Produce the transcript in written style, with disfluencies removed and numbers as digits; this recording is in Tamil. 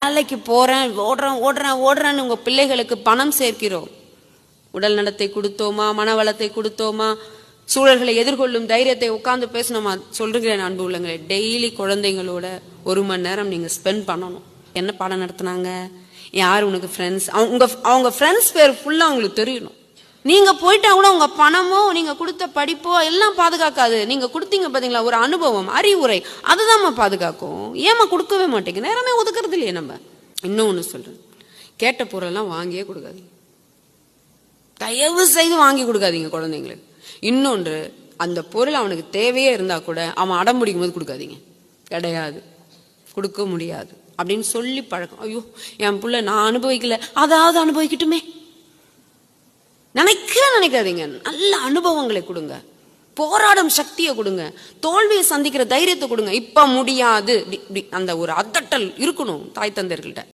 வேலைக்கு போறேன், ஓடுறேன் ஓடுறேன் ஓடுறேன்னு உங்க பிள்ளைகளுக்கு பணம் சேர்க்கிறோம். உடல் நலத்தை கொடுத்தோமா, மன வளத்தை கொடுத்தோமா, சூழல்களை எதிர்கொள்ளும் தைரியத்தை உட்கார்ந்து பேசணுமா? சொல்றேன் அன்பு உள்ளங்களே, டெய்லி குழந்தைங்களோட 1 மணி நேரம் நீங்க ஸ்பெண்ட் பண்ணணும். என்ன பாடம் நடத்தினாங்க, யார் உனக்கு ஃப்ரெண்ட்ஸ், அவங்க ஃப்ரெண்ட்ஸ் பேர் ஃபுல்லா உங்களுக்கு தெரியணும். நீங்க போயிட்டா கூட உங்க பணமோ நீங்க கொடுத்த படிப்போ எல்லாம் பாதுகாக்காது. நீங்க கொடுத்தீங்க பாத்தீங்களா ஒரு அனுபவம், அறிவுரை, அதுதான் பாதுகாக்கும். ஏமா கொடுக்கவே மாட்டேங்க, நேரமே ஒதுக்குறது இல்லையே நம்ம. இன்னொன்னு சொல்றேன், கேட்ட பொருளெல்லாம் வாங்கியே கொடுக்காதீங்க, தயவு செய்து வாங்கி கொடுக்காதீங்க குழந்தைங்களுக்கு. இன்னொன்று, அந்த பொருள் அவனுக்கு தேவையே இருந்தா கூட அவன் அடம் பிடிக்கும் போது கொடுக்காதீங்க. கிடையாது, கொடுக்க முடியாது அப்படின்னு சொல்லி பழக்கம். ஐயோ என் புள்ள நான் அனுபவிக்கல, அதாவது அனுபவிக்கட்டுமே நினைக்காதீங்க. நல்ல அனுபவங்களை கொடுங்க, போராடும் சக்தியை கொடுங்க, தோல்வியை சந்திக்கிற தைரியத்தை கொடுங்க. இப்ப முடியாது அந்த ஒரு அதட்டல் இருக்கணும் தாய் தந்தையர்கள்ட்ட.